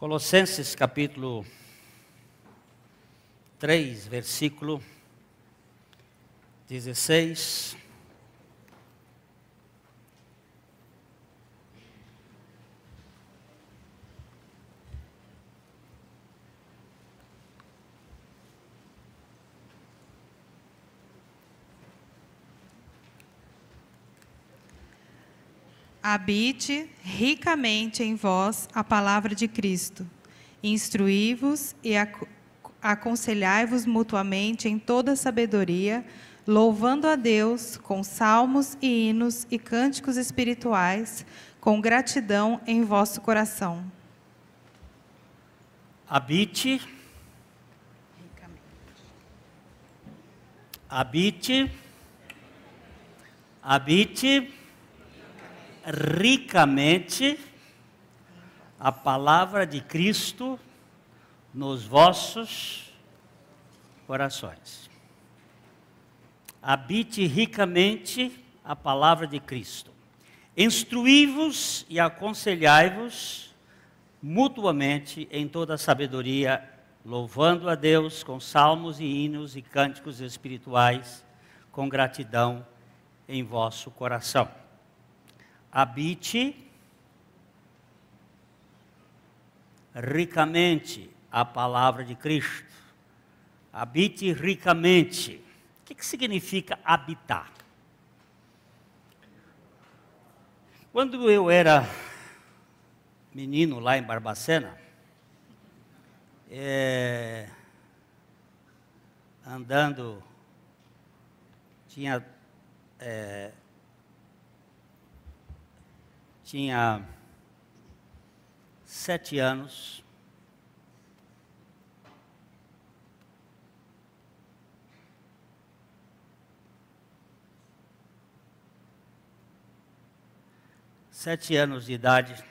Colossenses capítulo 3, versículo 16. Habite ricamente em vós a palavra de Cristo. Instruí-vos e aconselhai-vos mutuamente em toda sabedoria, louvando a Deus com salmos e hinos e cânticos espirituais, com gratidão em vosso coração. Habite ricamente a palavra de Cristo nos vossos corações. Habite ricamente a palavra de Cristo. Instruí-vos e aconselhai-vos mutuamente em toda sabedoria, louvando a Deus com salmos e hinos e cânticos espirituais, com gratidão em vosso coração. Habite ricamente a palavra de Cristo. Habite ricamente. O que significa habitar? Quando eu era menino lá em Barbacena, andando, tinha 7 anos. Sete anos de idade,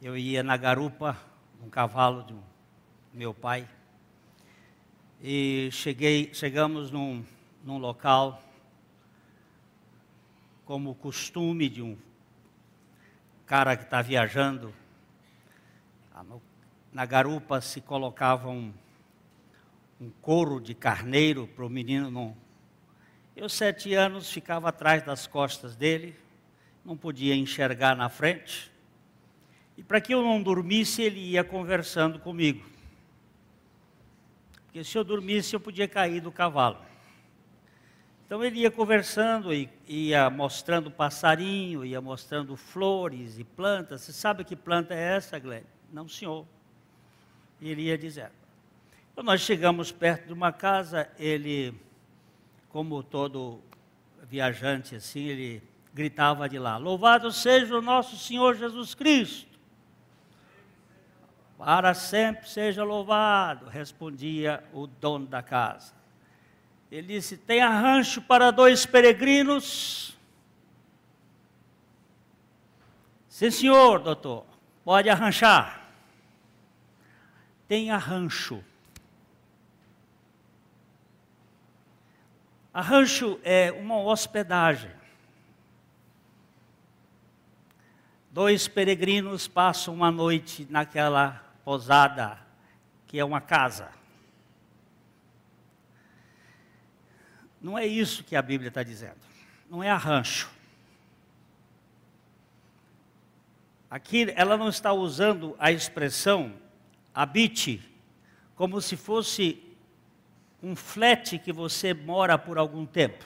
eu ia na garupa, num cavalo do meu pai, e chegamos num local, como costume de um cara que está viajando, na garupa se colocava um couro de carneiro para o menino não. Eu, 7 anos, ficava atrás das costas dele, não podia enxergar na frente, e para que eu não dormisse, ele ia conversando comigo, porque se eu dormisse eu podia cair do cavalo. Então ele ia conversando, e ia mostrando passarinho, ia mostrando flores e plantas. Você sabe que planta é essa, Glenn? Não, senhor. E ele ia dizendo. Então nós chegamos perto de uma casa, ele, como todo viajante assim, ele gritava de lá: louvado seja o nosso Senhor Jesus Cristo. Para sempre seja louvado, respondia o dono da casa. Ele disse: tem arranjo para 2 peregrinos? Sim, senhor, doutor, pode arranjar. Tem arranjo. Arranjo é uma hospedagem. 2 peregrinos passam uma noite naquela pousada, que é uma casa. Não é isso que a Bíblia está dizendo. Não é arranjo. Aqui ela não está usando a expressão habite como se fosse um flat que você mora por algum tempo.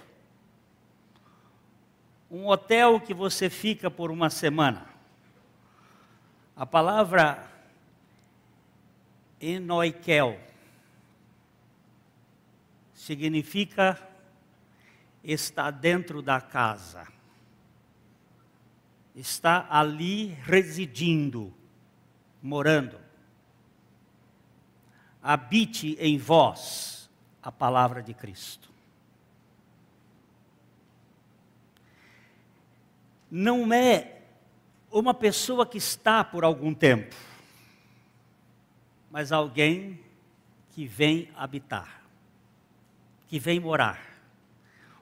Um hotel que você fica por uma semana. A palavra enoikel significa está dentro da casa, está ali residindo, morando. Habite em vós a palavra de Cristo. Não é uma pessoa que está por algum tempo, mas alguém que vem habitar, que vem morar.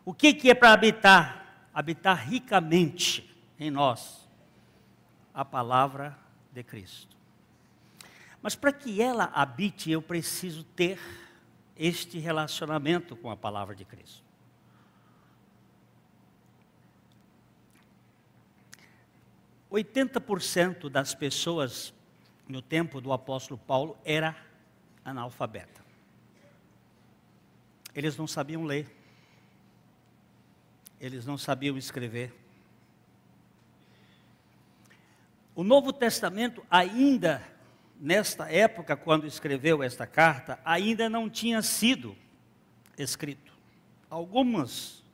O que é para habitar? Habitar ricamente em nós a palavra de Cristo. Mas para que ela habite, eu preciso ter este relacionamento com a palavra de Cristo. – 80% das pessoas no tempo do apóstolo Paulo era analfabeta. Eles não sabiam ler. Eles não sabiam escrever. O Novo Testamento ainda, nesta época, quando escreveu esta carta, ainda não tinha sido escrito. Alguns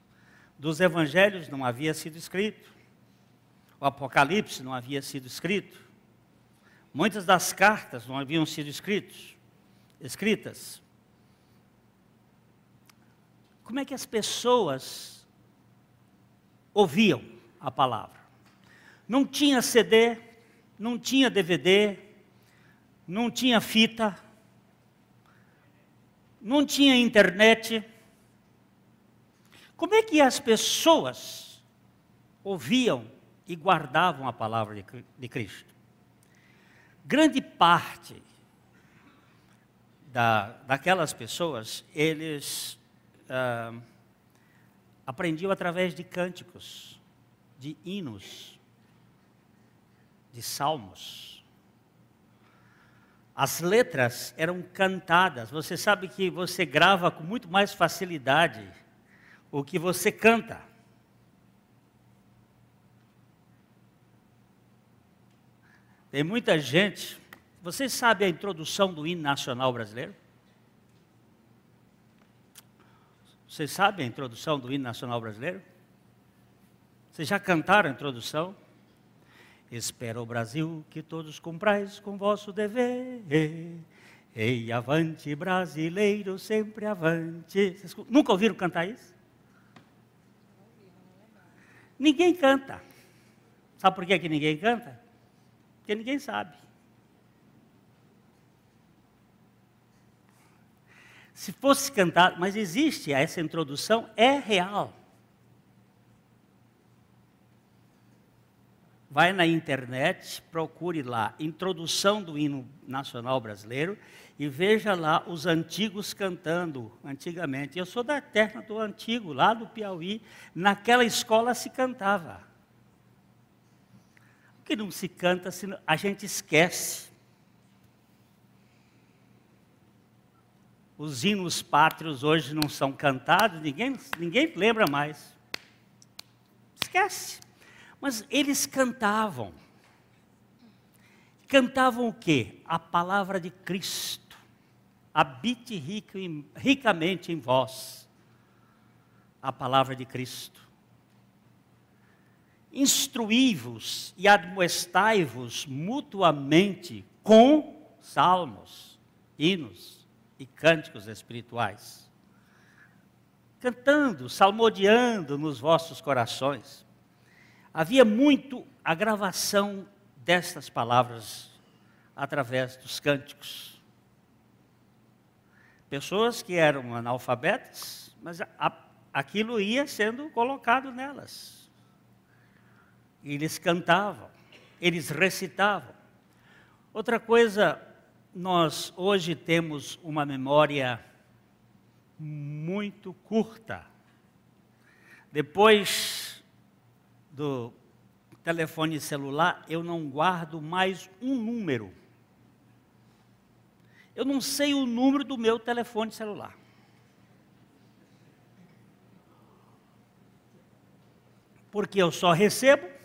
dos evangelhos não havia sido escrito. O Apocalipse não havia sido escrito. Muitas das cartas não haviam sido escritas. Como é que as pessoas ouviam a palavra? Não tinha CD, não tinha DVD, não tinha fita, não tinha internet. Como é que as pessoas ouviam e guardavam a palavra de Cristo? Grande parte daquelas pessoas, eles aprendiam através de cânticos, de hinos, de salmos. As letras eram cantadas. Você sabe que você grava com muito mais facilidade o que você canta. Tem muita gente. Vocês sabem a introdução do hino nacional brasileiro? Vocês sabem a introdução do hino nacional brasileiro? Vocês já cantaram a introdução? Espera o Brasil que todos cumprais com vosso dever. Ei, avante brasileiro, sempre avante. Vocês nunca ouviram cantar isso? Ninguém canta. Sabe por que ninguém canta? Porque ninguém sabe. Se fosse cantado, mas existe essa introdução, é real. Vai na internet, procure lá, introdução do hino nacional brasileiro, e veja lá os antigos cantando, antigamente. Eu sou da terra do antigo, lá do Piauí, naquela escola se cantava. O que não se canta, a gente esquece. Os hinos pátrios hoje não são cantados, ninguém lembra mais. Esquece. Mas eles cantavam. Cantavam o quê? A palavra de Cristo. Habite ricamente em vós a palavra de Cristo. Instruí-vos e admoestai-vos mutuamente com salmos, hinos e cânticos espirituais. Cantando, salmodiando nos vossos corações. Havia muito a gravação destas palavras através dos cânticos. Pessoas que eram analfabetas, mas aquilo ia sendo colocado nelas. Eles cantavam, eles recitavam. Outra coisa, nós hoje temos uma memória muito curta. Depois do telefone celular, eu não guardo mais um número. Eu não sei o número do meu telefone celular. Porque eu só recebo.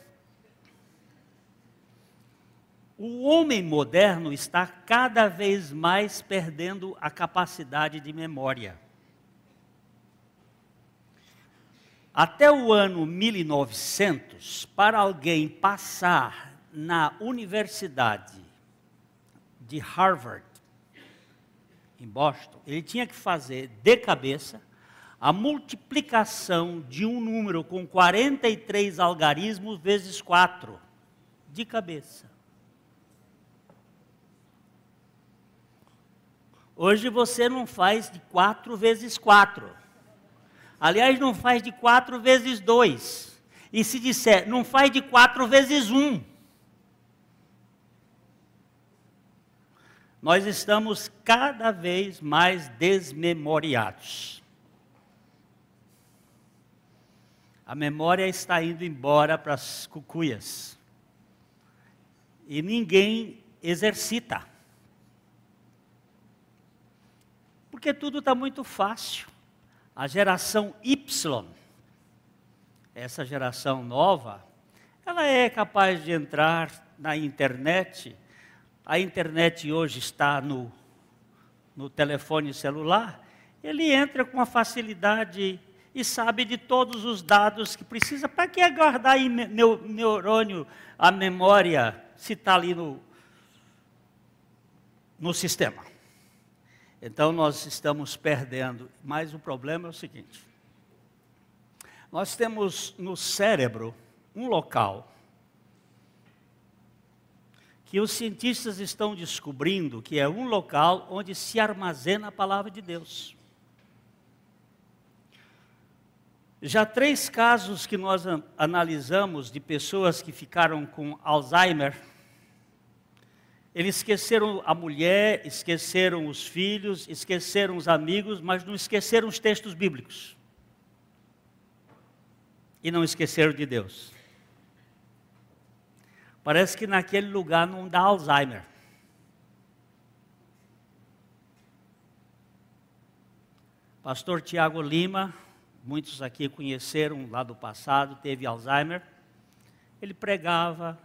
O homem moderno está cada vez mais perdendo a capacidade de memória. Até o ano 1900, para alguém passar na Universidade de Harvard, em Boston, ele tinha que fazer de cabeça a multiplicação de um número com 43 algarismos vezes 4, de cabeça. Hoje você não faz de 4 vezes 4. Aliás, não faz de 4 vezes 2. E se disser, não faz de 4 vezes 1. nós estamos cada vez mais desmemoriados. A memória está indo embora para as cucuias. E ninguém exercita. Porque tudo está muito fácil. A geração Y, essa geração nova, ela é capaz de entrar na internet. A internet hoje está no telefone celular. Ele entra com uma facilidade e sabe de todos os dados que precisa. Para que guardar em neurônio a memória se está ali no sistema? Então nós estamos perdendo. Mas o problema é o seguinte: nós temos no cérebro um local que os cientistas estão descobrindo que é um local onde se armazena a palavra de Deus. Já 3 casos que nós analisamos de pessoas que ficaram com Alzheimer, eles esqueceram a mulher, esqueceram os filhos, esqueceram os amigos, mas não esqueceram os textos bíblicos. E não esqueceram de Deus. Parece que naquele lugar não dá Alzheimer. Pastor Tiago Lima, muitos aqui conheceram lá do passado, teve Alzheimer. Ele pregava,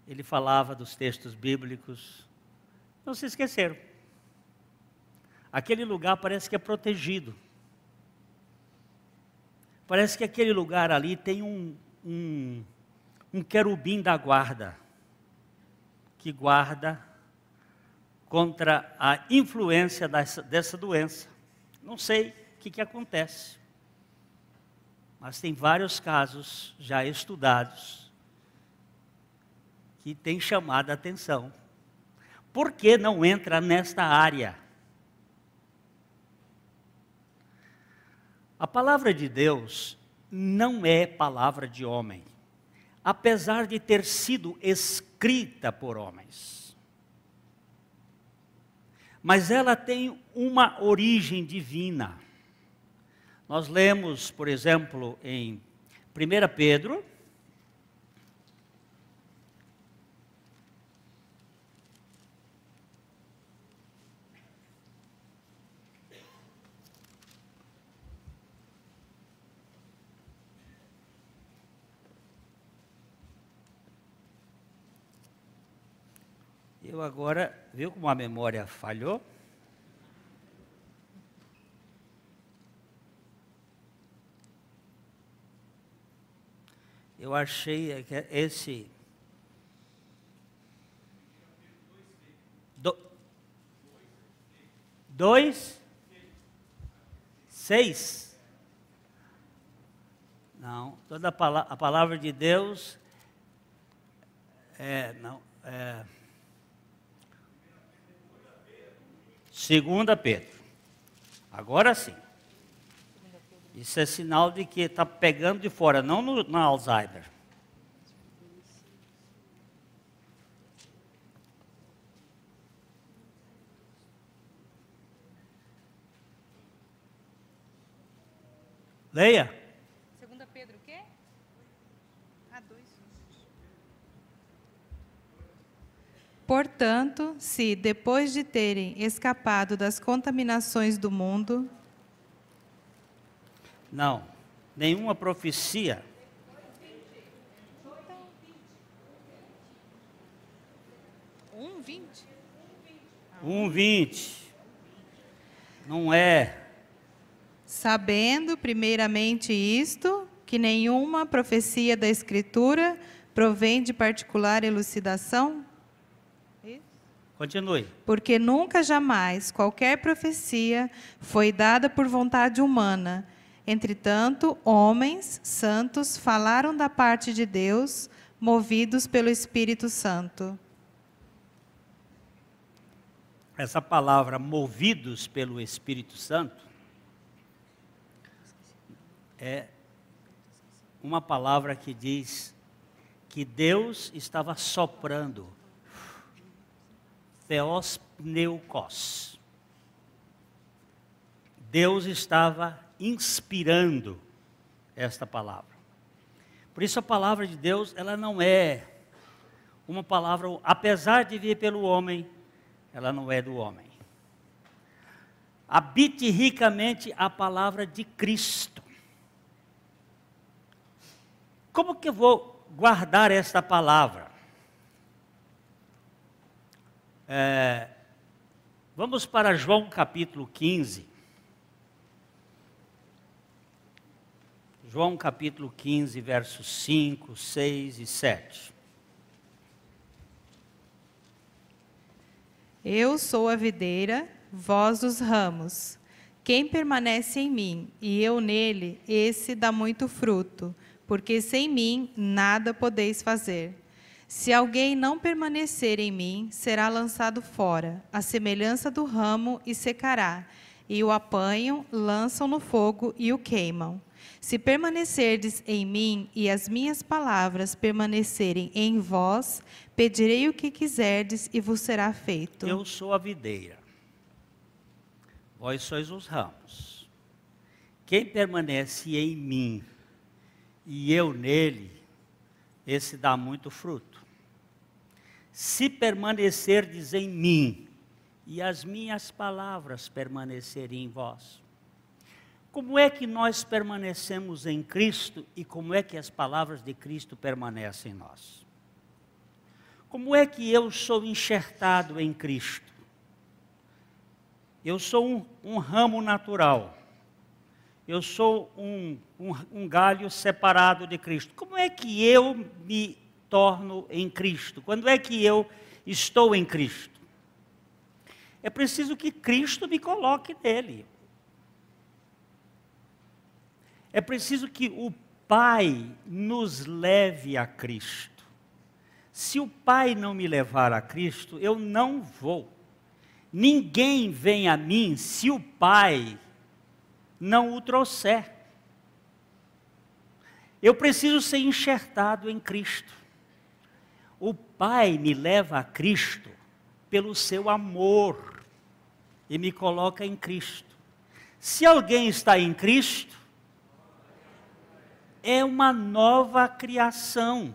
ele falava dos textos bíblicos, não se esqueceram. Aquele lugar parece que é protegido. Parece que aquele lugar ali tem um querubim da guarda, que guarda contra a influência dessa doença. Não sei o que acontece, mas tem vários casos já estudados que têm chamado a atenção. Por que não entra nesta área? A palavra de Deus não é palavra de homem, apesar de ter sido escrita por homens. Mas ela tem uma origem divina. Nós lemos, por exemplo, em 1 Pedro, eu agora, viu como a memória falhou? Eu achei que esse... 2:6. Não, toda a palavra de Deus não, 2 Pedro. Agora sim. Isso é sinal de que está pegando de fora, não no Alzheimer. Leia. 2 Pedro o quê? 2. Portanto, se depois de terem escapado das contaminações do mundo... Não, nenhuma profecia. 1:20. 1:20. Não é. Sabendo primeiramente isto, que nenhuma profecia da Escritura provém de particular elucidação. Continue. Porque nunca jamais qualquer profecia foi dada por vontade humana. Entretanto, homens santos falaram da parte de Deus, movidos pelo Espírito Santo. Essa palavra, movidos pelo Espírito Santo, é uma palavra que diz que Deus estava soprando Theos pneukos. Deus estava inspirando esta palavra. Por isso a palavra de Deus, ela não é uma palavra, apesar de vir pelo homem, ela não é do homem. Habite ricamente a palavra de Cristo. Como que eu vou guardar esta palavra? Vamos para João capítulo 15. João capítulo 15, versos 5, 6 e 7. Eu sou a videira, vós os ramos. Quem permanece em mim e eu nele, esse dá muito fruto, porque sem mim nada podeis fazer. Se alguém não permanecer em mim, será lançado fora, à semelhança do ramo, e secará. E o apanham, lançam no fogo e o queimam. Se permanecerdes em mim e as minhas palavras permanecerem em vós, pedirei o que quiserdes e vos será feito. Eu sou a videira, vós sois os ramos. Quem permanece em mim e eu nele, esse dá muito fruto. Se permanecerdes em mim e as minhas palavras permanecerem em vós. Como é que nós permanecemos em Cristo e como é que as palavras de Cristo permanecem em nós? Como é que eu sou enxertado em Cristo? Eu sou um ramo natural. Eu sou um galho separado de Cristo. Como é que eu me torno em Cristo? Quando é que eu estou em Cristo? É preciso que Cristo me coloque nele. É preciso que o Pai nos leve a Cristo. Se o Pai não me levar a Cristo, eu não vou. Ninguém vem a mim se o Pai não o trouxer. Eu preciso ser enxertado em Cristo. O Pai me leva a Cristo pelo seu amor e me coloca em Cristo. Se alguém está em Cristo, é uma nova criação.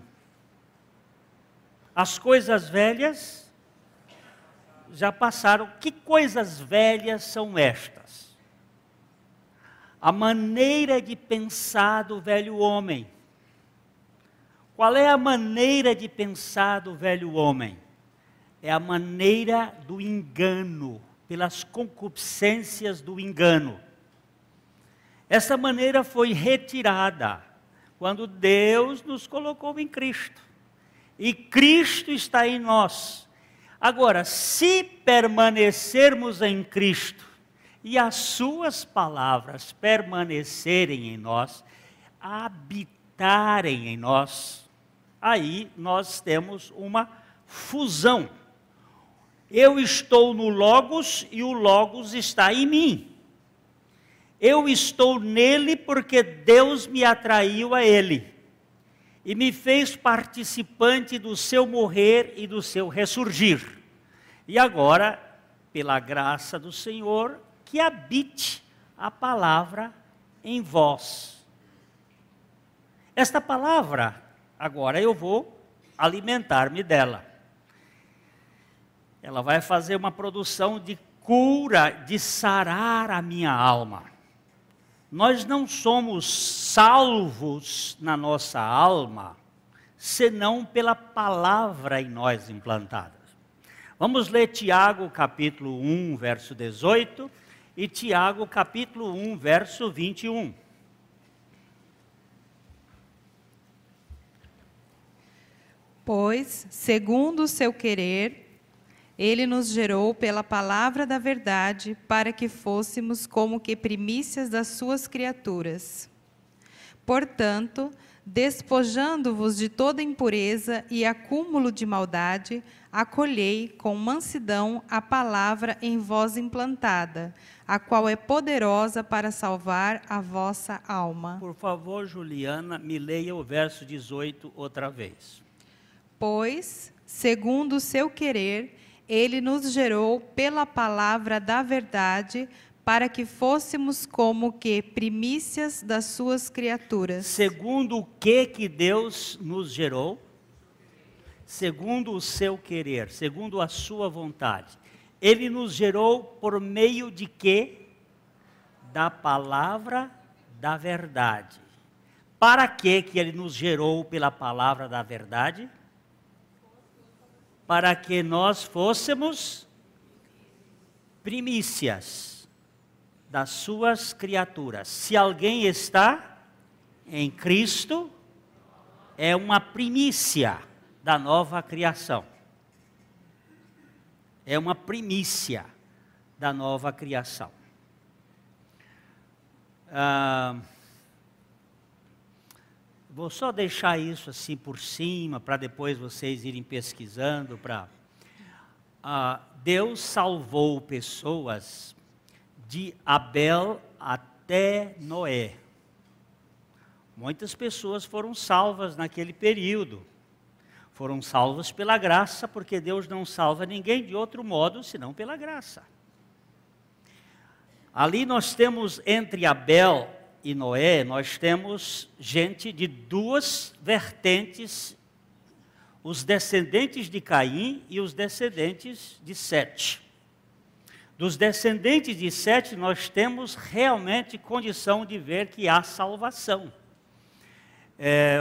As coisas velhas já passaram. Que coisas velhas são estas? A maneira de pensar do velho homem. Qual é a maneira de pensar do velho homem? É a maneira do engano, pelas concupiscências do engano. Essa maneira foi retirada quando Deus nos colocou em Cristo. E Cristo está em nós. Agora, se permanecermos em Cristo e as suas palavras permanecerem em nós, habitarem em nós, aí nós temos uma fusão. Eu estou no Logos e o Logos está em mim. Eu estou nele porque Deus me atraiu a ele e me fez participante do seu morrer e do seu ressurgir. E agora, pela graça do Senhor, que habite a palavra em vós. Esta palavra, agora eu vou alimentar-me dela. Ela vai fazer uma produção de cura, de sarar a minha alma. Nós não somos salvos na nossa alma, senão pela palavra em nós implantada. Vamos ler Tiago capítulo 1, verso 18, e Tiago capítulo 1, verso 21. Pois, segundo o seu querer, ele nos gerou pela palavra da verdade, para que fôssemos como que primícias das suas criaturas. Portanto, despojando-vos de toda impureza e acúmulo de maldade, acolhei com mansidão a palavra em vós implantada, a qual é poderosa para salvar a vossa alma. Por favor, Juliana, me leia o verso 18 outra vez. Pois, segundo o seu querer, Ele nos gerou pela palavra da verdade, para que fôssemos como que primícias das suas criaturas. Segundo o que Deus nos gerou? Segundo o seu querer, segundo a sua vontade. Ele nos gerou por meio de quê? Da palavra da verdade. Para que ele nos gerou pela palavra da verdade? Para que nós fôssemos primícias das suas criaturas. Se alguém está em Cristo, é uma primícia da nova criação. É uma primícia da nova criação. Vou só deixar isso assim por cima, para depois vocês irem pesquisando. Deus salvou pessoas de Abel até Noé. Muitas pessoas foram salvas naquele período. Foram salvas pela graça, porque Deus não salva ninguém de outro modo, senão pela graça. Ali nós temos, entre Abel e Noé, nós temos gente de duas vertentes, os descendentes de Caim e os descendentes de Sete. Dos descendentes de Sete, nós temos realmente condição de ver que há salvação.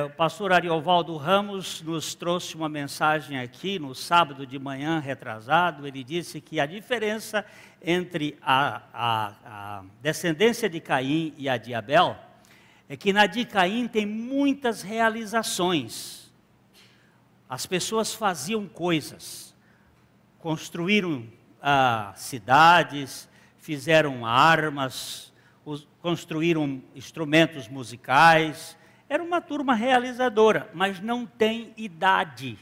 O pastor Ariovaldo Ramos nos trouxe uma mensagem aqui no sábado de manhã retrasado. Ele disse que a diferença entre a descendência de Caim e a de Abel é que na de Caim tem muitas realizações. As pessoas faziam coisas, construíram cidades, fizeram armas, construíram instrumentos musicais. Era uma turma realizadora, mas não tem idade.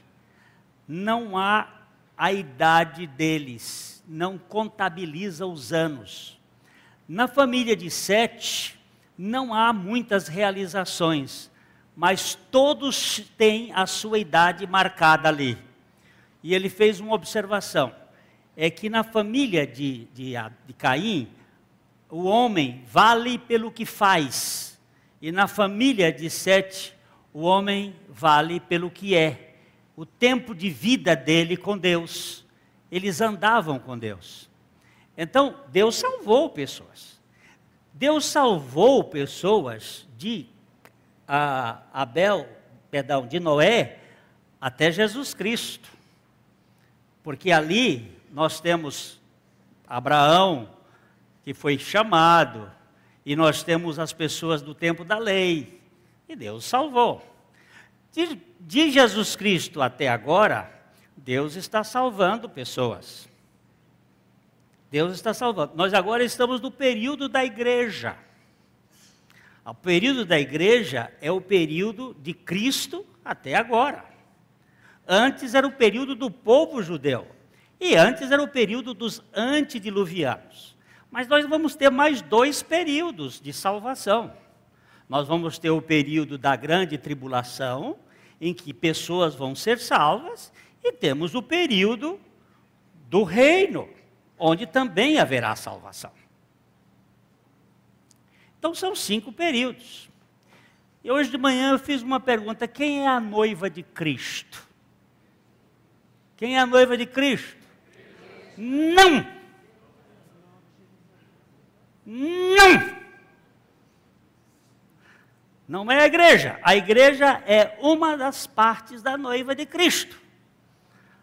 Não há a idade deles, não contabiliza os anos. Na família de Sete, não há muitas realizações, mas todos têm a sua idade marcada ali. E ele fez uma observação, é que na família de Caim, o homem vale pelo que faz. E na família de Sete, o homem vale pelo que é. O tempo de vida dele com Deus. Eles andavam com Deus. Então, Deus salvou pessoas. Deus salvou pessoas de de Noé até Jesus Cristo. Porque ali nós temos Abraão, que foi chamado, e nós temos as pessoas do tempo da lei, e Deus salvou. De Jesus Cristo até agora, Deus está salvando pessoas. Deus está salvando. Nós agora estamos no período da igreja. O período da igreja é o período de Cristo até agora. Antes era o período do povo judeu, e antes era o período dos antediluvianos. Mas nós vamos ter mais 2 períodos de salvação. Nós vamos ter o período da grande tribulação, em que pessoas vão ser salvas, e temos o período do reino, onde também haverá salvação. Então são 5 períodos. E hoje de manhã eu fiz uma pergunta: quem é a noiva de Cristo? Quem é a noiva de Cristo? Não! Não é a igreja. A igreja é uma das partes da noiva de Cristo.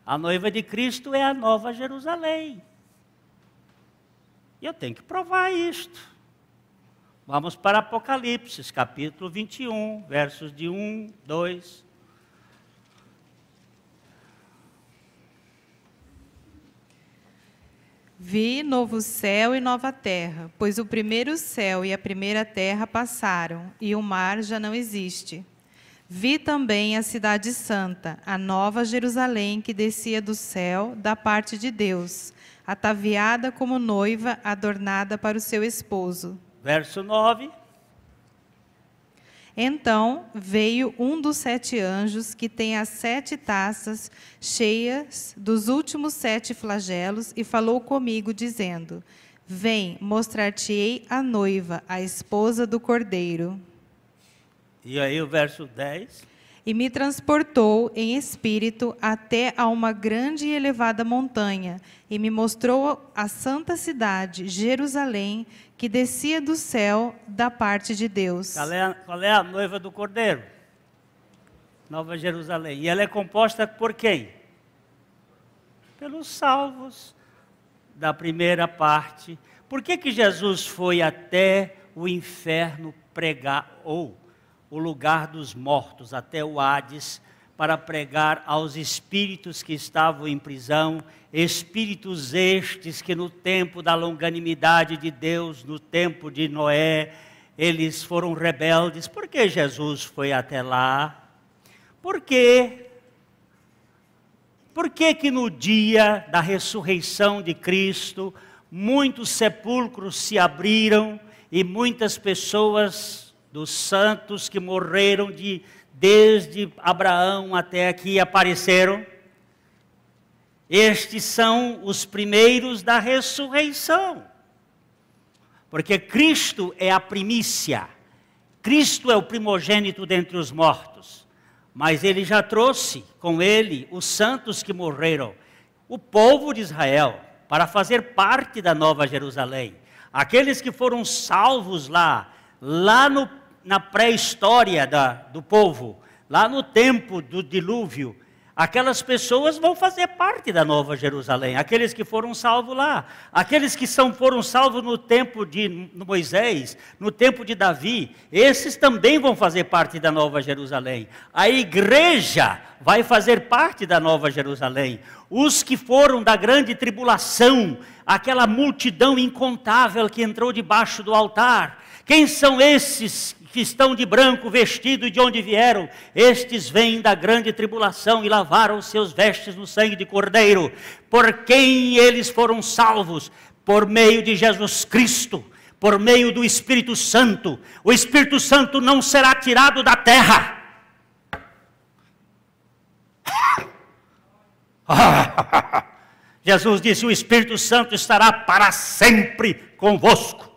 A noiva de Cristo é a Nova Jerusalém. E eu tenho que provar isto. Vamos para Apocalipse, capítulo 21, versos de 1, 2. Vi novo céu e nova terra, pois o primeiro céu e a primeira terra passaram, e o mar já não existe. Vi também a cidade santa, a nova Jerusalém, que descia do céu, da parte de Deus, ataviada como noiva adornada para o seu esposo. Verso 9. Então veio um dos 7 anjos, que tem as 7 taças cheias dos últimos 7 flagelos, e falou comigo, dizendo: Vem, mostrar-te-ei a noiva, a esposa do Cordeiro. E aí o verso 10. E me transportou em espírito até a uma grande e elevada montanha, e me mostrou a santa cidade, Jerusalém, que descia do céu da parte de Deus. Qual é a noiva do Cordeiro? Nova Jerusalém. E ela é composta por quem? Pelos salvos da primeira parte. Por que Jesus foi até o inferno pregar, ou o lugar dos mortos, até o Hades, para pregar aos espíritos que estavam em prisão, espíritos estes que no tempo da longanimidade de Deus, no tempo de Noé, eles foram rebeldes? Por que Jesus foi até lá? Por quê? Por que que no dia da ressurreição de Cristo, muitos sepulcros se abriram e muitas pessoas dos santos que morreram desde Abraão até aqui apareceram? Estes são os primeiros da ressurreição. Porque Cristo é a primícia. Cristo é o primogênito dentre os mortos. Mas Ele já trouxe com Ele os santos que morreram, o povo de Israel, para fazer parte da Nova Jerusalém. Aqueles que foram salvos lá na pré-história do povo, lá no tempo do dilúvio, aquelas pessoas vão fazer parte da Nova Jerusalém, aqueles que foram salvos lá, aqueles que foram salvos no tempo de Moisés, no tempo de Davi, esses também vão fazer parte da Nova Jerusalém. A igreja vai fazer parte da Nova Jerusalém. Os que foram da grande tribulação, aquela multidão incontável que entrou debaixo do altar, quem são esses que estão de branco vestido e de onde vieram? Estes vêm da grande tribulação e lavaram os seus vestes no sangue de Cordeiro. Por quem eles foram salvos? Por meio de Jesus Cristo, por meio do Espírito Santo. O Espírito Santo não será tirado da terra. Jesus disse: o Espírito Santo estará para sempre convosco.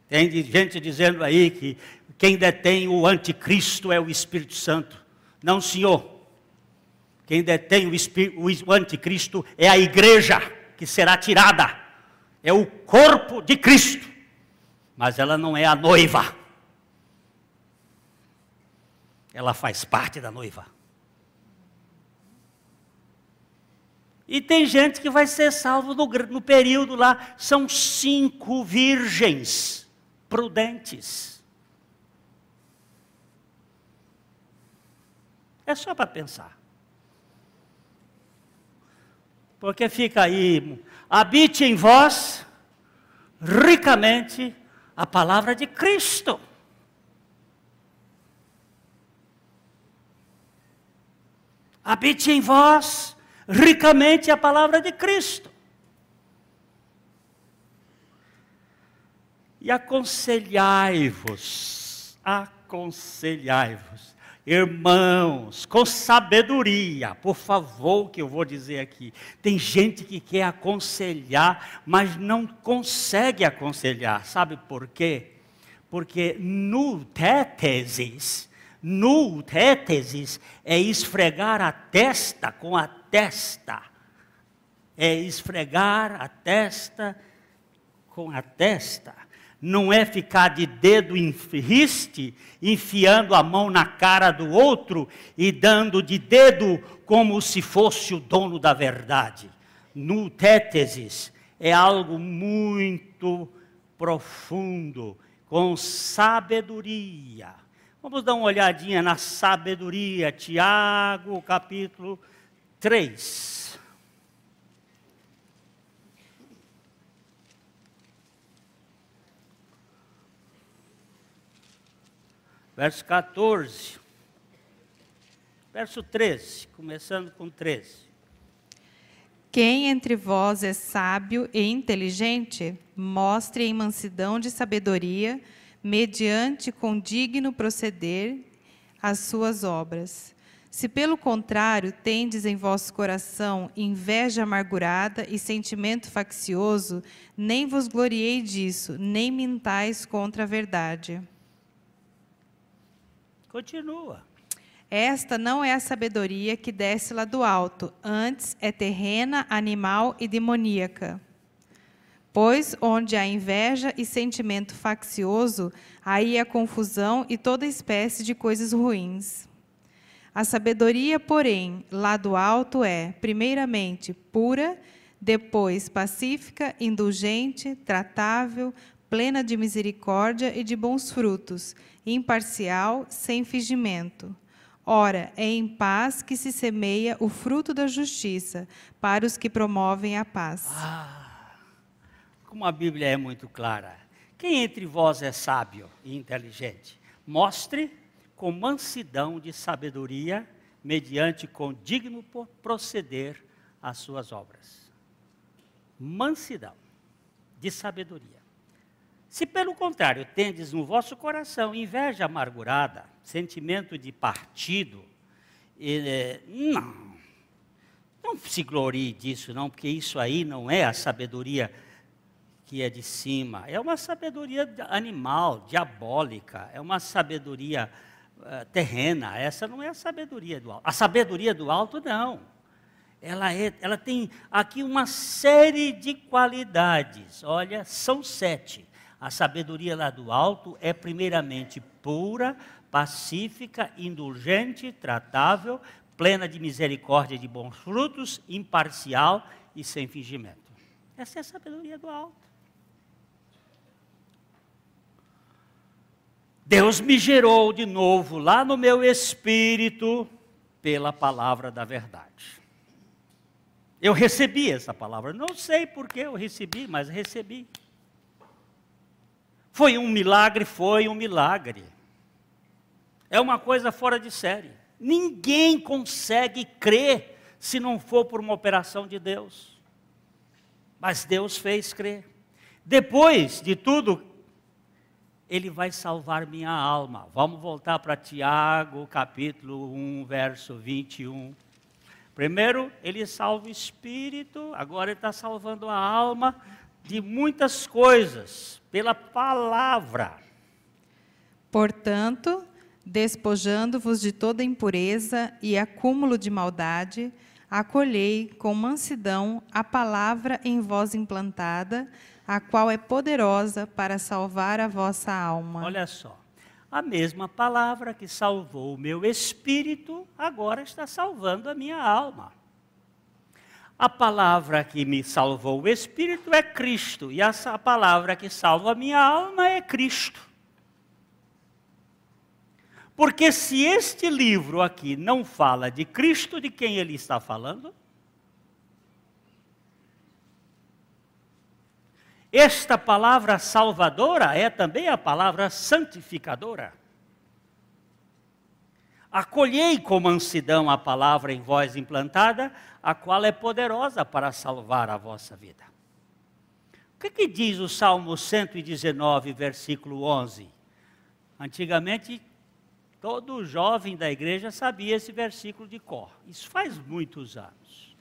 Tem gente dizendo aí que quem detém o anticristo é o Espírito Santo. Não, senhor. Quem detém o anticristo é a igreja, que será tirada. É o corpo de Cristo. Mas ela não é a noiva. Ela faz parte da noiva. E tem gente que vai ser salvo no período lá. São 5 virgens prudentes. É só para pensar. Porque fica aí: habite em vós ricamente a palavra de Cristo. Habite em vós ricamente a palavra de Cristo. E aconselhai-vos, irmãos, com sabedoria. Por favor, que eu vou dizer aqui. Tem gente que quer aconselhar, mas não consegue aconselhar. Sabe por quê? Porque nutétesis é esfregar a testa com a testa. É esfregar a testa com a testa. Não é ficar de dedo em riste, enfiando a mão na cara do outro e dando de dedo como se fosse o dono da verdade. Nutétesis é algo muito profundo, com sabedoria. Vamos dar uma olhadinha na sabedoria. Tiago, capítulo 3. Verso 14, verso 13, começando com 13. Quem entre vós é sábio e inteligente, mostre em mansidão de sabedoria, mediante condigno proceder, as suas obras. Se, pelo contrário, tendes em vosso coração inveja amargurada e sentimento faccioso, nem vos gloriei disso, nem mintais contra a verdade. Continua. Esta não é a sabedoria que desce lá do alto, antes é terrena, animal e demoníaca. Pois onde há inveja e sentimento faccioso, aí há confusão e toda espécie de coisas ruins. A sabedoria, porém, lá do alto é, primeiramente, pura, depois pacífica, indulgente, tratável, plena de misericórdia e de bons frutos, imparcial, sem fingimento. Ora, é em paz que se semeia o fruto da justiça, para os que promovem a paz. Como a Bíblia é muito clara. Quem entre vós é sábio e inteligente? Mostre com mansidão de sabedoria, mediante condigno proceder as suas obras. Mansidão de sabedoria. Se, pelo contrário, tendes no vosso coração inveja amargurada, sentimento de partido, não se glorie disso, não, porque isso aí não é a sabedoria que é de cima, é uma sabedoria animal, diabólica, é uma sabedoria terrena, essa não é a sabedoria do alto. A sabedoria do alto, não. Ela tem aqui uma série de qualidades, olha, são 7. A sabedoria lá do alto é primeiramente pura, pacífica, indulgente, tratável, plena de misericórdia e de bons frutos, imparcial e sem fingimento. Essa é a sabedoria do alto. Deus me gerou de novo lá no meu espírito pela palavra da verdade. Eu recebi essa palavra, não sei por que eu recebi, mas recebi. Foi um milagre, foi um milagre. É uma coisa fora de série. Ninguém consegue crer se não for por uma operação de Deus. Mas Deus fez crer. Depois de tudo, Ele vai salvar minha alma. Vamos voltar para Tiago, capítulo 1, verso 21. Primeiro, Ele salva o espírito, agora Ele está salvando a alma de muitas coisas, pela palavra. Portanto, despojando-vos de toda impureza e acúmulo de maldade, acolhei com mansidão a palavra em vós implantada, a qual é poderosa para salvar a vossa alma. Olha só, a mesma palavra que salvou o meu espírito, agora está salvando a minha alma. A palavra que me salvou o espírito é Cristo, e essa palavra que salva a minha alma é Cristo. Porque se este livro aqui não fala de Cristo, de quem ele está falando? Esta palavra salvadora é também a palavra santificadora. Acolhei com mansidão a palavra em vós implantada, a qual é poderosa para salvar a vossa vida. O que diz o Salmo 119, versículo 11? Antigamente, todo jovem da igreja sabia esse versículo de cor. Isso faz muitos anos.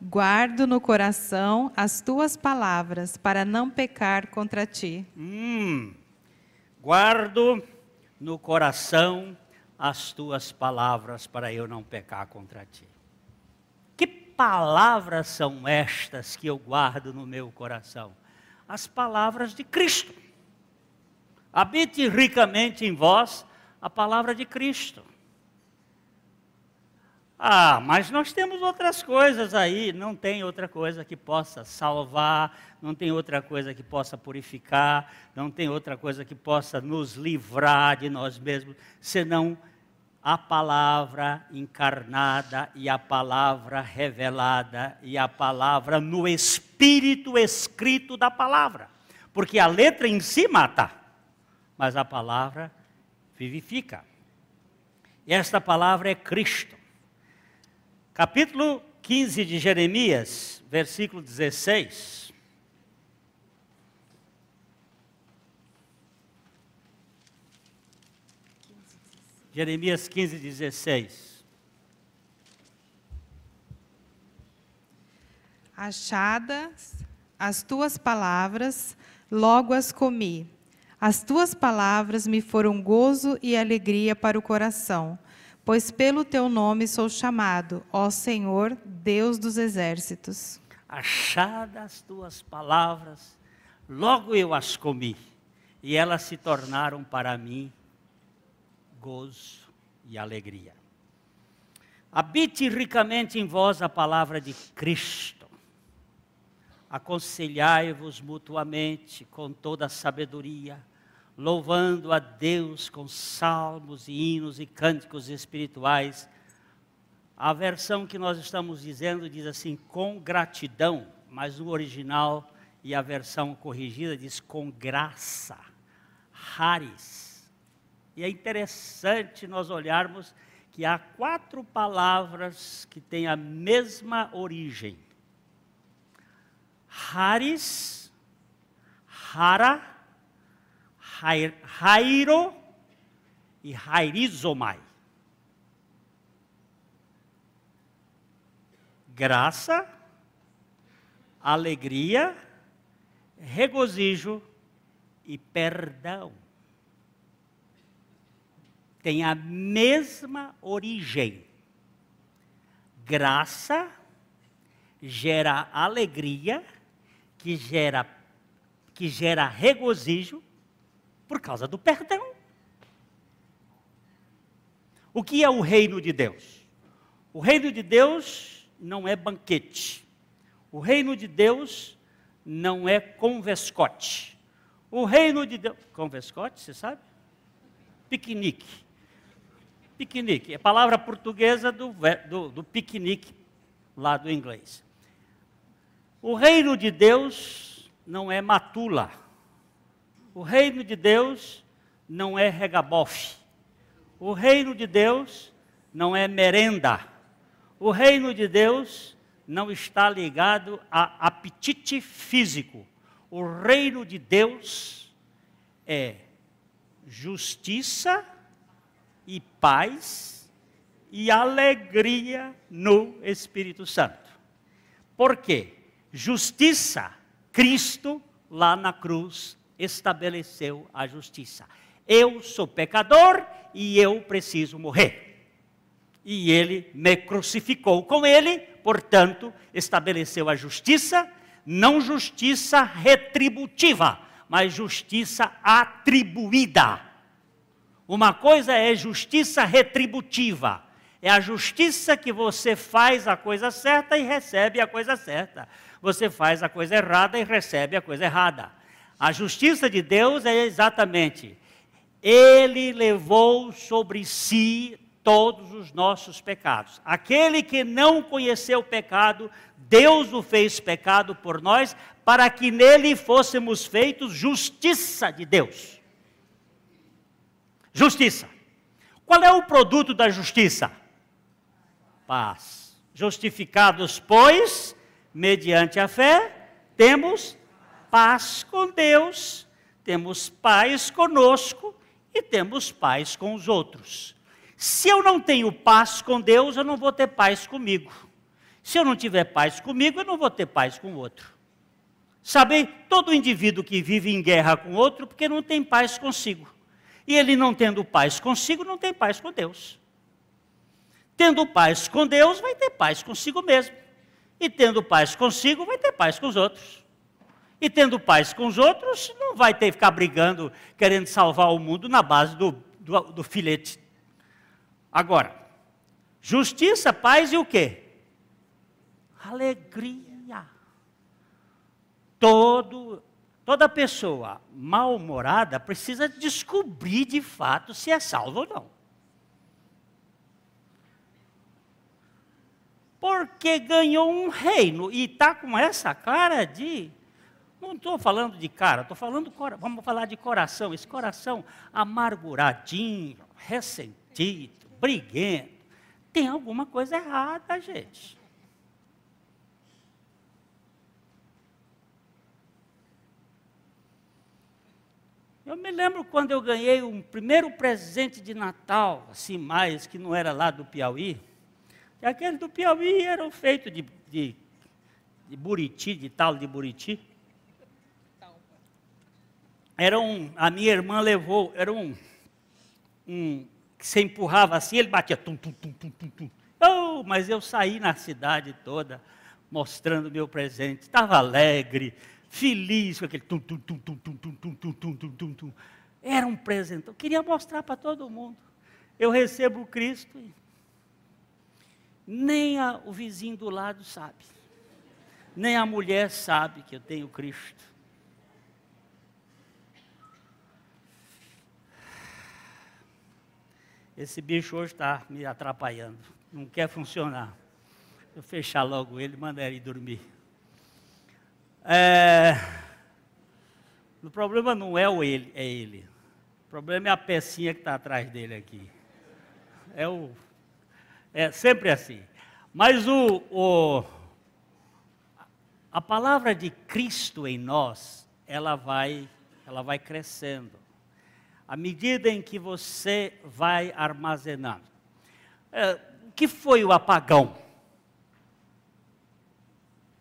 Guardo no coração as tuas palavras, para não pecar contra ti. Guardo no coração as tuas palavras, para eu não pecar contra ti. Que palavras são estas que eu guardo no meu coração? As palavras de Cristo. Habite ricamente em vós a palavra de Cristo. Mas nós temos outras coisas aí, não tem outra coisa que possa salvar, não tem outra coisa que possa purificar, não tem outra coisa que possa nos livrar de nós mesmos, senão a palavra encarnada e a palavra revelada e a palavra no espírito escrito da palavra. Porque a letra em si mata, mas a palavra vivifica. E esta palavra é Cristo. Capítulo 15 de Jeremias, versículo 16. Jeremias 15, 16. Achadas as tuas palavras, logo as comi. As tuas palavras me foram gozo e alegria para o coração, pois pelo teu nome sou chamado, ó Senhor, Deus dos exércitos. Achadas as tuas palavras, logo eu as comi, e elas se tornaram para mim gozo e alegria. Habite ricamente em vós a palavra de Cristo. Aconselhai-vos mutuamente com toda a sabedoria, louvando a Deus com salmos e hinos e cânticos espirituais. A versão que nós estamos dizendo diz assim, com gratidão, mas no original e a versão corrigida diz com graça, charis. E é interessante nós olharmos que há 4 palavras que têm a mesma origem. Charis, chara, chairo e chairizomai. Graça, alegria, regozijo e perdão. Tem a mesma origem. Graça gera alegria, que gera regozijo por causa do perdão. O que é o reino de Deus? O reino de Deus não é banquete. O reino de Deus não é convescote. O reino de Deus... Convescote, você sabe? Piquenique. Piquenique, é a palavra portuguesa do piquenique, lá do inglês. O reino de Deus não é matula. O reino de Deus não é regabofe. O reino de Deus não é merenda. O reino de Deus não está ligado a apetite físico. O reino de Deus é justiça e paz e alegria no Espírito Santo. Por quê? Justiça, Cristo lá na cruz estabeleceu a justiça. Eu sou pecador e eu preciso morrer. E ele me crucificou com ele, portanto, estabeleceu a justiça, não justiça retributiva, mas justiça atribuída. Uma coisa é justiça retributiva, é a justiça que você faz a coisa certa e recebe a coisa certa. Você faz a coisa errada e recebe a coisa errada. A justiça de Deus é exatamente, Ele levou sobre si todos os nossos pecados. Aquele que não conheceu o pecado, Deus o fez pecado por nós, para que nele fôssemos feitos justiça de Deus. Justiça. Qual é o produto da justiça? Paz. Justificados, pois, mediante a fé, temos paz com Deus, temos paz conosco e temos paz com os outros. Se eu não tenho paz com Deus, eu não vou ter paz comigo. Se eu não tiver paz comigo, eu não vou ter paz com o outro. Sabe, todo indivíduo que vive em guerra com o outro, porque não tem paz consigo. E ele não tendo paz consigo, não tem paz com Deus. Tendo paz com Deus, vai ter paz consigo mesmo. E tendo paz consigo, vai ter paz com os outros. E tendo paz com os outros, não vai ter que ficar brigando, querendo salvar o mundo na base do filete. Agora, justiça, paz e o quê? Alegria. Toda pessoa mal-humorada precisa descobrir de fato se é salvo ou não. Porque ganhou um reino e está com essa cara de... Não estou falando de cara, estou falando... Vamos falar de coração. Esse coração amarguradinho, ressentido, briguento. Tem alguma coisa errada, gente. Eu me lembro quando eu ganhei um primeiro presente de Natal, assim mais, que não era lá do Piauí. E aquele do Piauí era feito de buriti, de tal de buriti. A minha irmã levou, era um que você empurrava assim, ele batia tum, tum, tum, tum, tum, tum. Oh, mas eu saí na cidade toda mostrando meu presente, estava alegre, feliz com aquele tum, tum, tum, tum, tum, tum, tum, tum, tum, tum, tum, tum. Era um presente, eu queria mostrar para todo mundo. Eu recebo o Cristo e nem o vizinho do lado sabe, nem a mulher sabe que eu tenho Cristo. Esse bicho hoje está me atrapalhando, não quer funcionar. Eu fechar logo ele, mandar ele dormir. O problema não é ele, é ele. O problema é a pecinha que está atrás dele aqui. É sempre assim. Mas a palavra de Cristo em nós, ela vai crescendo. À medida em que você vai armazenando. O que foi o apagão?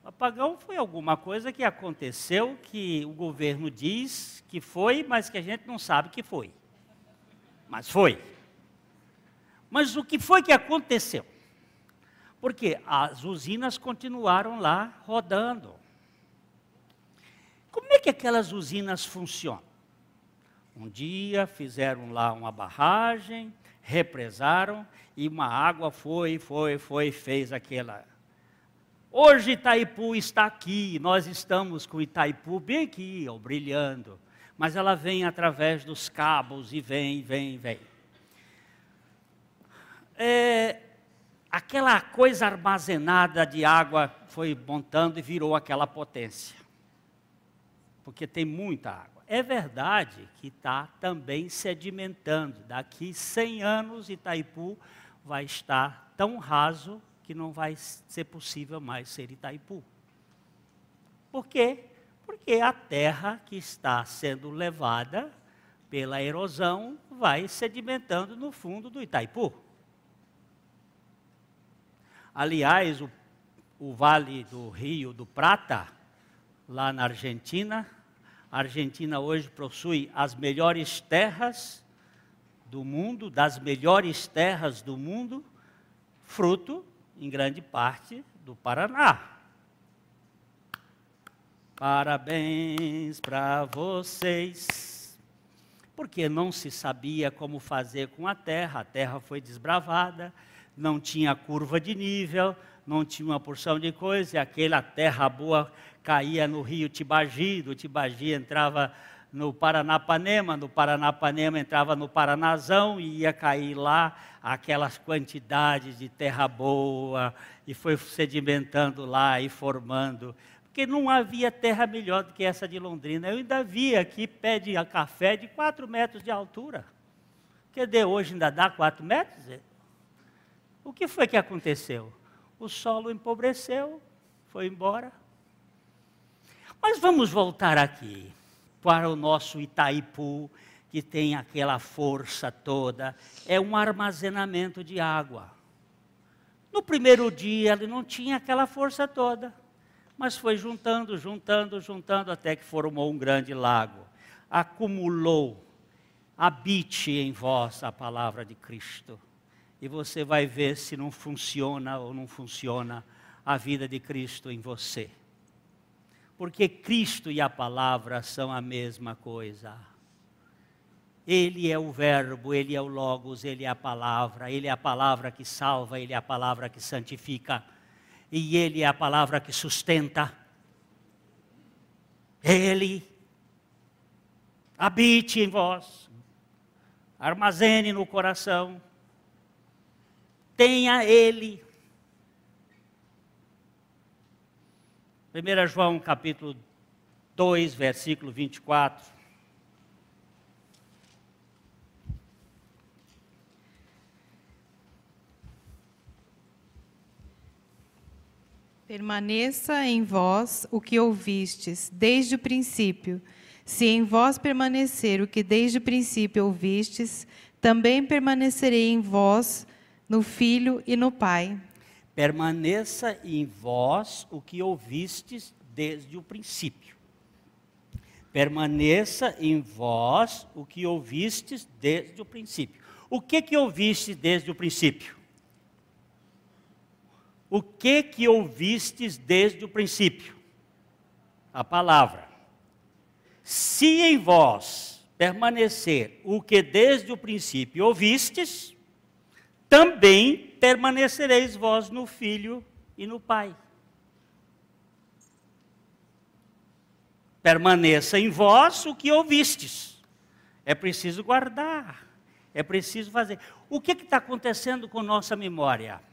O apagão foi alguma coisa que aconteceu, que o governo diz que foi, mas que a gente não sabe que foi. Mas foi. Mas o que foi que aconteceu? Porque as usinas continuaram lá rodando. Como é que aquelas usinas funcionam? Um dia fizeram lá uma barragem, represaram e uma água fez aquela. Hoje Itaipu está aqui, nós estamos com Itaipu bem aqui, ó, brilhando. Mas ela vem através dos cabos e vem. Aquela coisa armazenada de água foi montando e virou aquela potência. Porque tem muita água. É verdade que está também sedimentando. Daqui 100 anos, Itaipu vai estar tão raso que não vai ser possível mais ser Itaipu. Por quê? Porque a terra que está sendo levada pela erosão vai sedimentando no fundo do Itaipu. Aliás, o Vale do Rio do Prata, lá na Argentina, a Argentina hoje possui as melhores terras do mundo, das melhores terras do mundo, fruto, em grande parte, do Paraná. Parabéns para vocês. Porque não se sabia como fazer com a terra foi desbravada, não tinha curva de nível, não tinha uma porção de coisa, e aquela terra boa caía no rio Tibagi, do Tibagi entrava no Paranapanema, do Paranapanema entrava no Paranazão e ia cair lá aquelas quantidades de terra boa, e foi sedimentando lá e formando, porque não havia terra melhor do que essa de Londrina. Eu ainda vi aqui pé de café de 4 metros de altura. Cadê hoje ainda dá 4 metros? O que foi que aconteceu? O solo empobreceu, foi embora. Mas vamos voltar aqui para o nosso Itaipu, que tem aquela força toda. É um armazenamento de água. No primeiro dia ele não tinha aquela força toda, mas foi juntando, até que formou um grande lago. Acumulou. Habite em vós a palavra de Cristo. E você vai ver se não funciona ou não funciona a vida de Cristo em você. Porque Cristo e a palavra são a mesma coisa. Ele é o verbo, ele é o logos, ele é a palavra que salva, ele é a palavra que santifica, e ele é a palavra que sustenta. Ele habite em vós, armazene no coração, tenha ele. 1 João capítulo 2, versículo 24. Permaneça em vós o que ouvistes desde o princípio. Se em vós permanecer o que desde o princípio ouvistes, também permanecerei em vós, no Filho e no Pai. Permaneça em vós o que ouvistes desde o princípio. Permaneça em vós o que ouvistes desde o princípio. O que ouviste desde o princípio? O que ouvistes desde o princípio? A palavra. Se em vós permanecer o que desde o princípio ouvistes, também permanecereis vós no Filho e no Pai. Permaneça em vós o que ouvistes. É preciso guardar, é preciso fazer. O que está acontecendo com nossa memória?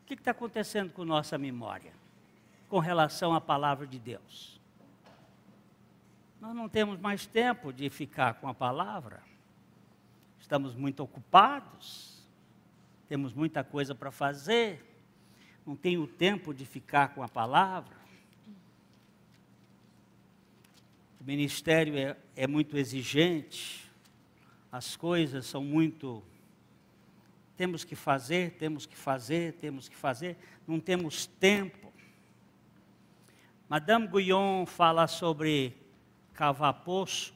O que está acontecendo com nossa memória com relação à palavra de Deus? Nós não temos mais tempo de ficar com a palavra. Estamos muito ocupados, temos muita coisa para fazer, não tenho tempo de ficar com a palavra. O ministério é muito exigente, as coisas são muito... Temos que fazer, não temos tempo. Madame Guyon fala sobre cavar poço.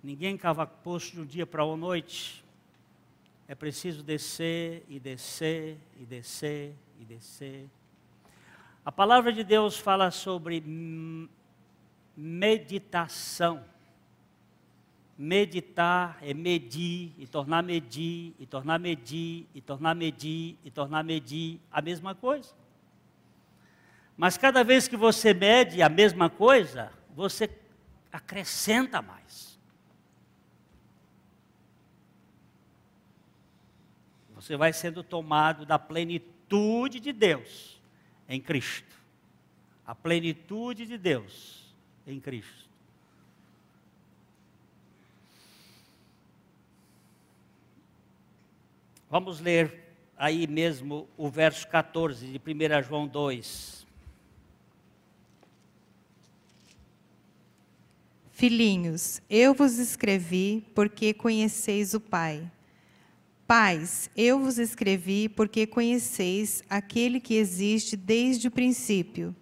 Ninguém cava poço de um dia para a noite. É preciso descer e descer e descer e descer. A palavra de Deus fala sobre meditação. Meditar é medir, e tornar a medir, e tornar a medir, e tornar a medir, e tornar a medir, a mesma coisa. Mas cada vez que você mede a mesma coisa, você acrescenta mais. Você vai sendo tomado da plenitude de Deus em Cristo. A plenitude de Deus em Cristo. Vamos ler aí mesmo o verso 14 de 1 João 2. Filhinhos, eu vos escrevi porque conheceis o Pai. Pais, eu vos escrevi porque conheceis aquele que existe desde o princípio.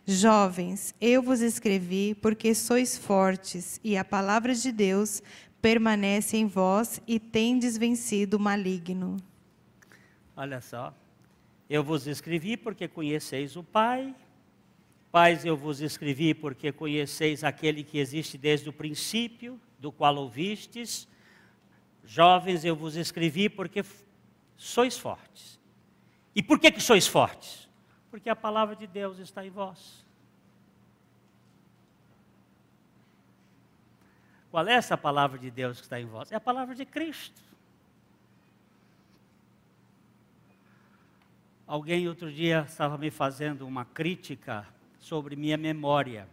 Jovens, eu vos escrevi porque sois fortes e a palavra de Deus permanece em vós e tendes vencido o maligno. Olha só, eu vos escrevi porque conheceis o Pai. Pais, eu vos escrevi porque conheceis aquele que existe desde o princípio, do qual ouvistes. Jovens, eu vos escrevi porque sois fortes. E por que sois fortes? Porque a palavra de Deus está em vós. Qual é essa palavra de Deus que está em vós? É a palavra de Cristo. Alguém outro dia estava me fazendo uma crítica sobre minha memória.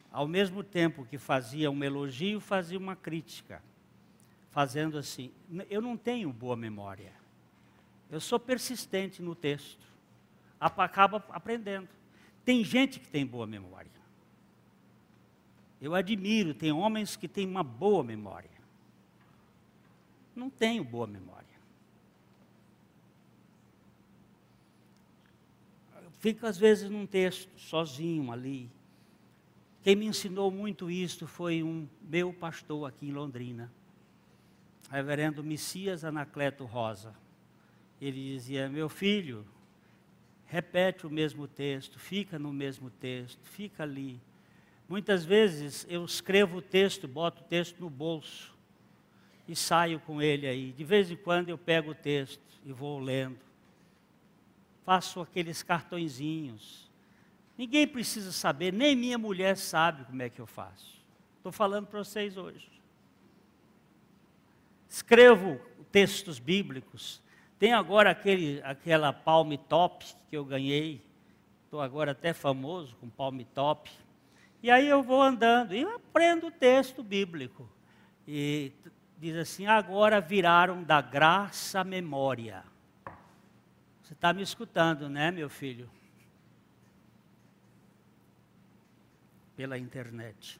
Ao mesmo tempo que fazia um elogio, fazia uma crítica. Fazendo assim, eu não tenho boa memória. Eu sou persistente no texto. Acaba aprendendo. Tem gente que tem boa memória. Eu admiro, tem homens que têm uma boa memória. Não tenho boa memória. Eu fico às vezes num texto, sozinho ali. Quem me ensinou muito isso foi um meu pastor aqui em Londrina, reverendo Messias Anacleto Rosa. Ele dizia, meu filho, repete o mesmo texto, fica no mesmo texto, fica ali. Muitas vezes eu escrevo o texto, boto o texto no bolso e saio com ele aí. De vez em quando eu pego o texto e vou lendo. Faço aqueles cartõezinhos. Ninguém precisa saber, nem minha mulher sabe como é que eu faço. Estou falando para vocês hoje. Escrevo textos bíblicos. Tem agora aquela Palm Top que eu ganhei. Estou agora até famoso com Palm Top. E aí eu vou andando e aprendo o texto bíblico. E diz assim: agora viraram da graça à memória. Você está me escutando, né, meu filho? Pela internet.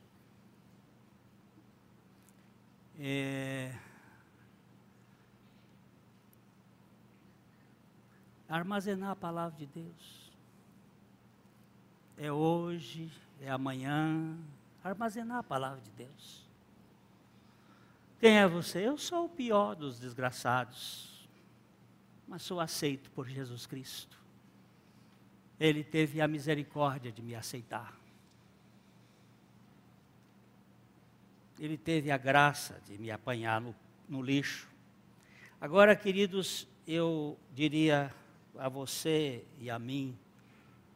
Armazenar a palavra de Deus. É hoje, é amanhã. Armazenar a palavra de Deus. Quem é você? Eu sou o pior dos desgraçados, mas sou aceito por Jesus Cristo. Ele teve a misericórdia de me aceitar. Ele teve a graça de me apanhar no lixo. Agora, queridos, eu diria a você e a mim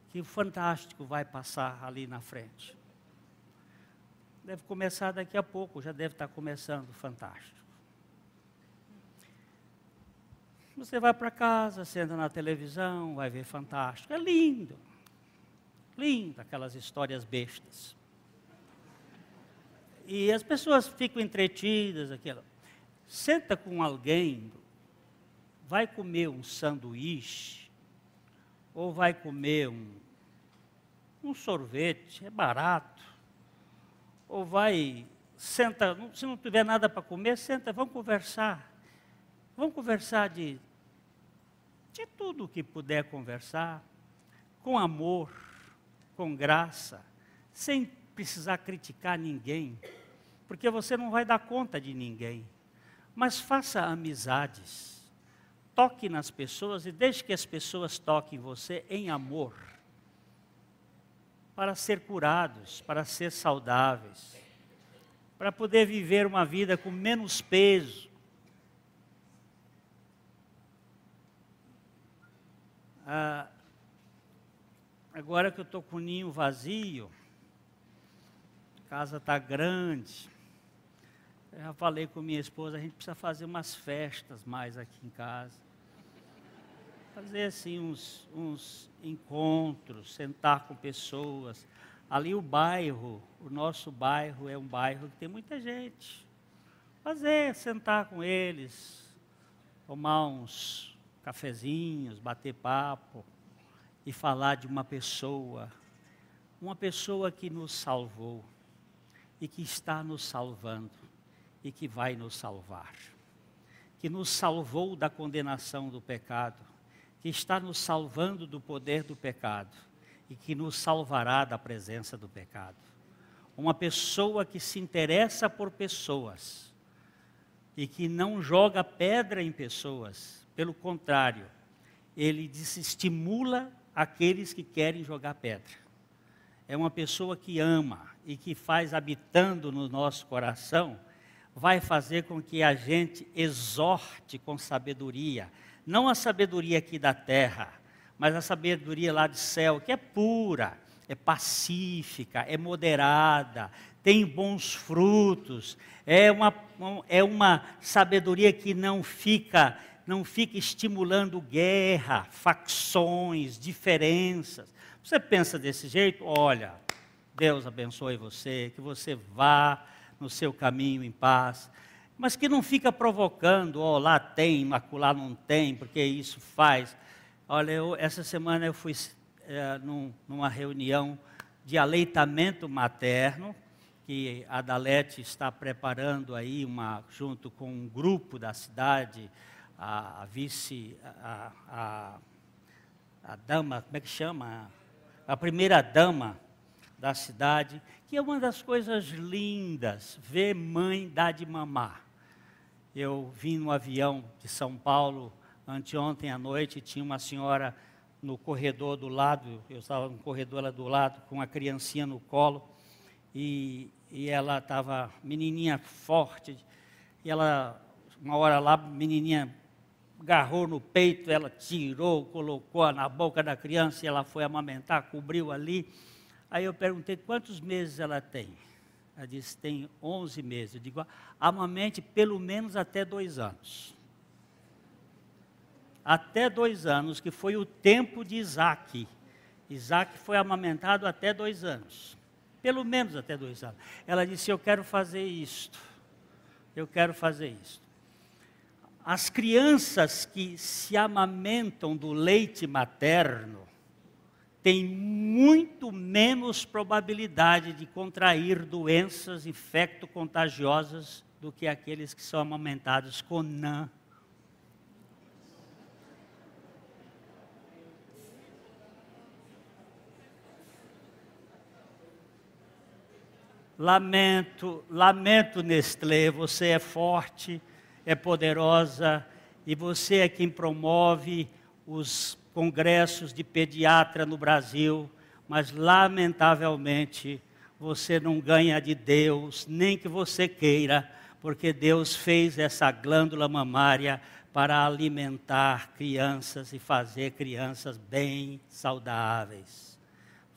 que o fantástico vai passar ali na frente. Deve começar daqui a pouco, já deve estar começando o fantástico. Você vai para casa, senta na televisão, vai ver fantástico. É lindo. Lindo, aquelas histórias bestas. E as pessoas ficam entretidas, aquilo. Senta com alguém, vai comer um sanduíche, ou vai comer um sorvete, é barato. Ou vai, senta, se não tiver nada para comer, senta, vamos conversar. Vamos conversar de tudo o que puder conversar, com amor, com graça, sem precisar criticar ninguém, porque você não vai dar conta de ninguém. Mas faça amizades, toque nas pessoas e deixe que as pessoas toquem você em amor, para ser curados, para ser saudáveis, para poder viver uma vida com menos peso. Agora que eu estou com o ninho vazio, a casa está grande, eu já falei com minha esposa, a gente precisa fazer umas festas mais aqui em casa. Fazer assim uns encontros, sentar com pessoas. Ali o bairro, o nosso bairro é um bairro que tem muita gente. Sentar com eles, tomar uns cafezinhos, bater papo e falar de uma pessoa que nos salvou e que está nos salvando e que vai nos salvar, que nos salvou da condenação do pecado, que está nos salvando do poder do pecado e que nos salvará da presença do pecado. Uma pessoa que se interessa por pessoas e que não joga pedra em pessoas, pelo contrário, ele desestimula aqueles que querem jogar pedra. É uma pessoa que ama e que faz habitando no nosso coração, vai fazer com que a gente exorte com sabedoria, não a sabedoria aqui da terra, mas a sabedoria lá do céu, que é pura, é pacífica, é moderada, tem bons frutos, é uma sabedoria que não fica estimulando guerra, facções, diferenças. Você pensa desse jeito? Olha, Deus abençoe você, que você vá no seu caminho em paz, mas que não fica provocando, lá tem, acolá não tem, porque isso faz. Olha, essa semana eu fui numa reunião de aleitamento materno, que a Dalete está preparando aí, junto com um grupo da cidade, a dama, como é que chama? A primeira dama da cidade, que é uma das coisas lindas, ver mãe dar de mamar. Eu vim no avião de São Paulo, anteontem à noite, tinha uma senhora no corredor do lado, eu estava no corredor lá do lado, com uma criancinha no colo, e ela estava, menininha forte, e ela, uma hora lá, menininha agarrou no peito, ela tirou, colocou na boca da criança, e ela foi amamentar, cobriu ali. Aí eu perguntei quantos meses ela tem. Ela disse, tem 11 meses. Eu digo, amamente pelo menos até 2 anos. Até 2 anos, que foi o tempo de Isaac. Isaac foi amamentado até 2 anos. Pelo menos até 2 anos. Ela disse, eu quero fazer isto. Eu quero fazer isso. As crianças que se amamentam do leite materno têm muito menos probabilidade de contrair doenças infecto-contagiosas do que aqueles que são amamentados com NAN. Lamento, Nestlé, você é forte, é poderosa, e você é quem promove os congressos de pediatra no Brasil, mas lamentavelmente você não ganha de Deus, nem que você queira, porque Deus fez essa glândula mamária para alimentar crianças e fazer crianças bem saudáveis.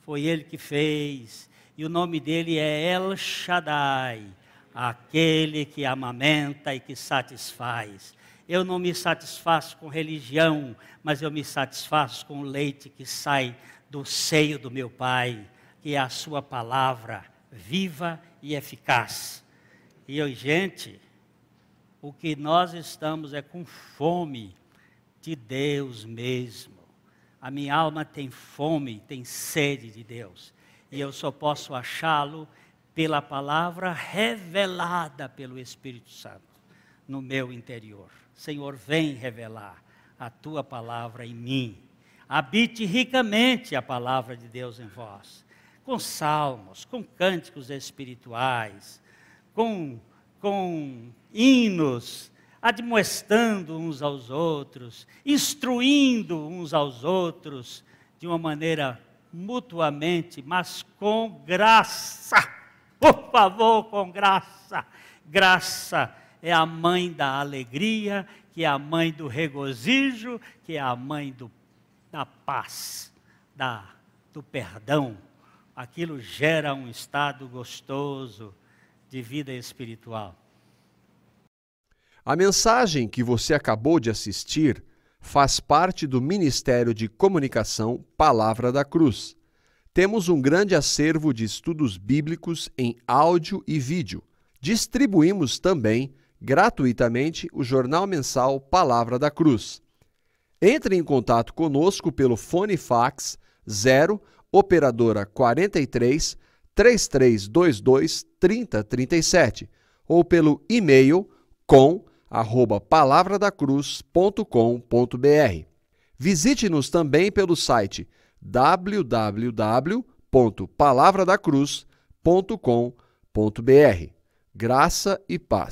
Foi Ele que fez. E o nome dele é El Shaddai, aquele que amamenta e que satisfaz. Eu não me satisfaço com religião, mas eu me satisfaço com o leite que sai do seio do meu Pai, que é a sua palavra viva e eficaz. E gente, o que nós estamos é com fome de Deus mesmo. A minha alma tem fome, tem sede de Deus. E eu só posso achá-lo pela palavra revelada pelo Espírito Santo no meu interior. Senhor, vem revelar a tua palavra em mim. Habite ricamente a palavra de Deus em vós. Com salmos, com cânticos espirituais, com hinos, admoestando uns aos outros, instruindo uns aos outros de uma maneira mutuamente, mas com graça. Por favor, com graça. Graça é a mãe da alegria, que é a mãe do regozijo, que é a mãe da paz, do perdão. Aquilo gera um estado gostoso de vida espiritual. A mensagem que você acabou de assistir faz parte do Ministério de Comunicação Palavra da Cruz. Temos um grande acervo de estudos bíblicos em áudio e vídeo. Distribuímos também, gratuitamente, o jornal mensal Palavra da Cruz. Entre em contato conosco pelo fone fax 0 operadora 43 3322 3037 ou pelo e-mail com@palavradacruz.com.br. Visite-nos também pelo site www.palavradacruz.com.br. Graça e paz.